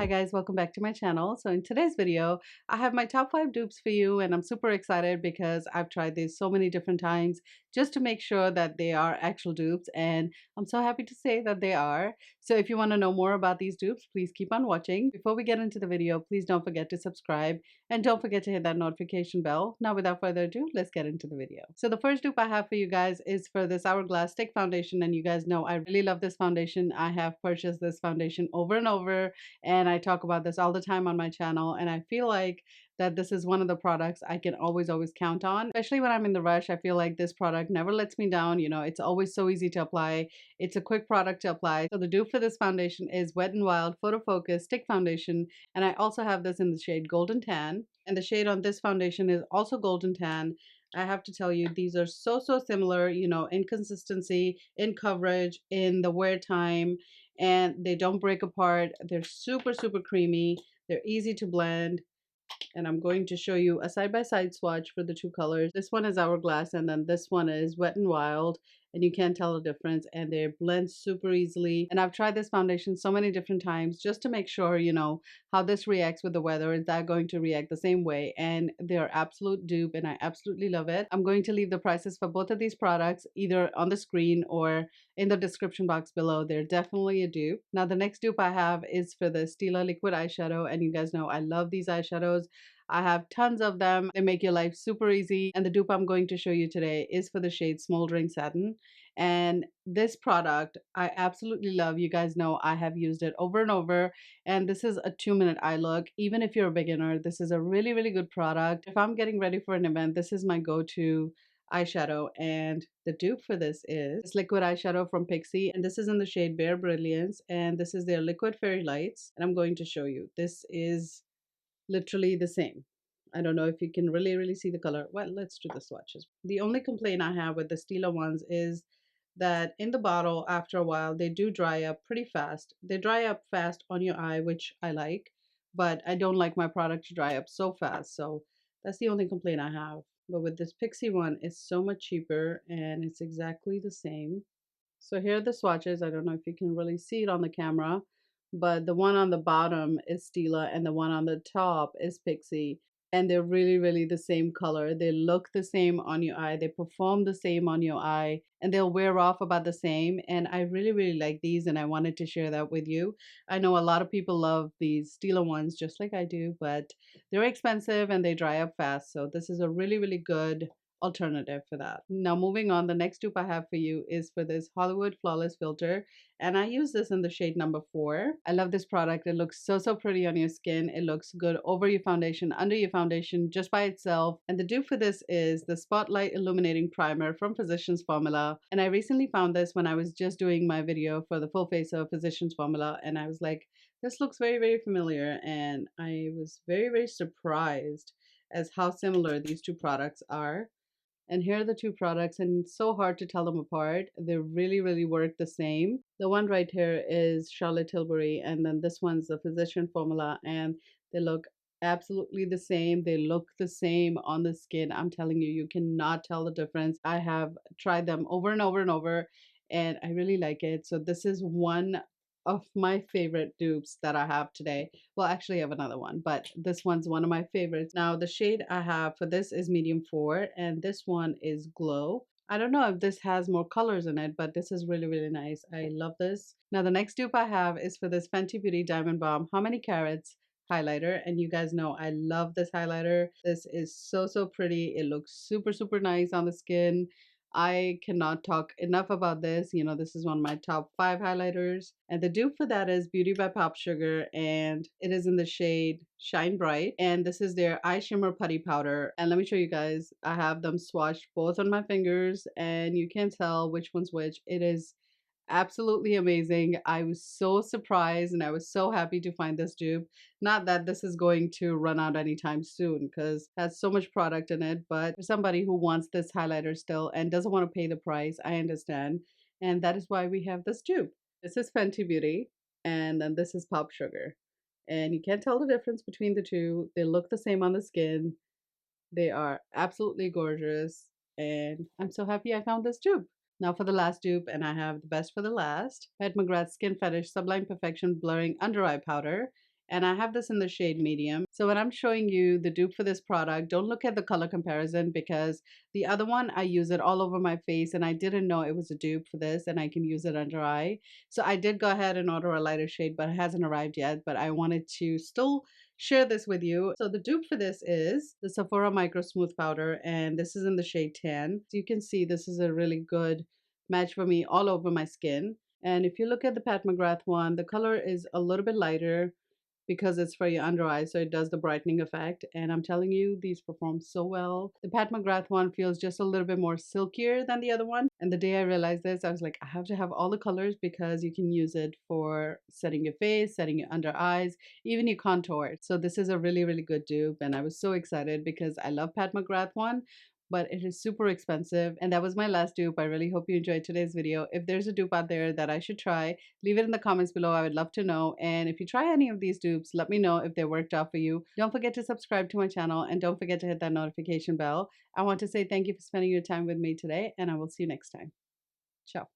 Hi guys, welcome back to my channel. So in today's video, I have my top 5 dupes for you and I'm super excited because I've tried these so many different times just to make sure that they are actual dupes, and I'm so happy to say that they are. So if you want to know more about these dupes, please keep on watching. Before we get into the video, please don't forget to subscribe and don't forget to hit that notification bell. Now without further ado, let's get into the video. So the first dupe I have for you guys is for this Hourglass Stick Foundation, and you guys know I really love this foundation. I have purchased this foundation over and over, and I talk about this all the time on my channel, and I feel like that this is one of the products I can always count on, especially when I'm in the rush. I feel like this product never lets me down. You know, it's always so easy to apply. It's a quick product to apply. So the dupe for this foundation is Wet n Wild Photo Focus Stick Foundation, and I also have this in the shade Golden Tan, and the shade on this foundation is also Golden Tan. I have to tell you, these are so similar, you know, in consistency, in coverage, in the wear time, and they don't break apart. They're super creamy. They're easy to blend. And I'm going to show you a side-by-side swatch for the two colors. This one is Hourglass and then this one is Wet n Wild, and you can't tell the difference, and they blend super easily. And I've tried this foundation so many different times just to make sure, you know, how this reacts with the weather. Is that going to react the same way? And they're absolute dupe and I absolutely love it. I'm going to leave the prices for both of these products either on the screen or in the description box below. They're definitely a dupe. Now the next dupe I have is for the Stila liquid eyeshadow, and you guys know I love these eyeshadows. I have tons of them. They make your life super easy. And the dupe I'm going to show you today is for the shade Smoldering Satin. And this product I absolutely love. You guys know I have used it over and over. And this is a 2-minute eye look. Even if you're a beginner, this is a really good product. If I'm getting ready for an event, this is my go-to eyeshadow. And the dupe for this is this liquid eyeshadow from Pixi, and this is in the shade Bare Brilliance, and this is their liquid fairy lights, and I'm going to show you. This is literally the same. I don't know if you can really see the color. Well, let's do the swatches. The only complaint I have with the Stila ones is that in the bottle, after a while, they do dry up pretty fast. They dry up fast on your eye, which I like, but I don't like my product to dry up so fast. So that's the only complaint I have. But with this Pixi one, it's so much cheaper and it's exactly the same. So here are the swatches. I don't know if you can really see it on the camera, but the one on the bottom is Stila and the one on the top is Pixi. And they're really the same color. They look the same on your eye. They perform the same on your eye, and they'll wear off about the same. And I really like these, and I wanted to share that with you. I know a lot of people love these Stila ones just like I do, but they're expensive and they dry up fast. So this is a really good alternative for that. Now moving on, the next dupe I have for you is for this Hollywood Flawless Filter, and I use this in the shade number 4. I love this product. It looks so pretty on your skin. It looks good over your foundation, under your foundation, just by itself. And the dupe for this is the Spotlight Illuminating Primer from Physicians Formula, and I recently found this when I was just doing my video for the full face of Physicians Formula, and I was like, this looks very familiar, and I was very surprised as how similar these two products are. And here are the two products, and it's so hard to tell them apart. They really work the same. The one right here is Charlotte Tilbury, and then this one's the Physician Formula, and they look absolutely the same. They look the same on the skin. I'm telling you, you cannot tell the difference. I have tried them over and over, and I really like it. So this is one of my favorite dupes that I have today. Well, actually I have another one, but this one's one of my favorites. Now the shade I have for this is medium 4, and this one is Glow. I don't know if this has more colors in it, but this is really nice. I love this. Now the next dupe I have is for this Fenty Beauty Diamond Bomb How Many Carats highlighter, and you guys know I love this highlighter. This is so pretty. It looks super nice on the skin. I cannot talk enough about this. You know, this is one of my top 5 highlighters. And the dupe for that is Beauty by Pop Sugar, and it is in the shade Shine Bright. And this is their Eye Shimmer Putty Powder. And let me show you guys, I have them swatched both on my fingers, and you can tell which one's which. It is absolutely amazing. I was so surprised and I was so happy to find this dupe. Not that this is going to run out anytime soon because it has so much product in it, but for somebody who wants this highlighter still and doesn't want to pay the price, I understand. And that is why we have this dupe. This is Fenty Beauty, and then this is Pop Sugar. And you can't tell the difference between the two. They look the same on the skin. They are absolutely gorgeous, and I'm so happy I found this dupe. Now for the last dupe, and I have the best for the last. Mcgrath Skin Fetish Sublime Perfection Blurring Under Eye Powder. and I have this in the shade medium. So when I'm showing you the dupe for this product, don't look at the color comparison because the other one, I use it all over my face and I didn't know it was a dupe for this and I can use it under eye. So I did go ahead and order a lighter shade, but it hasn't arrived yet, but I wanted to still share this with you. So the dupe for this is the Sephora Micro Smooth Powder, and this is in the shade tan. So you can see this is a really good match for me all over my skin. And if you look at the Pat McGrath one, the color is a little bit lighter because it's for your under eyes, so it does the brightening effect. And I'm telling you, these perform so well. The Pat McGrath one feels just a little bit more silkier than the other one. And the day I realized this, I was like, I have to have all the colors because you can use it for setting your face, setting your under eyes, even your contour. So this is a really, really good dupe. And I was so excited because I love Pat McGrath one, but it is super expensive. And that was my last dupe. I really hope you enjoyed today's video. If there's a dupe out there that I should try, leave it in the comments below. I would love to know. And if you try any of these dupes, let me know if they worked out for you. Don't forget to subscribe to my channel and don't forget to hit that notification bell. I want to say thank you for spending your time with me today, and I will see you next time. Ciao.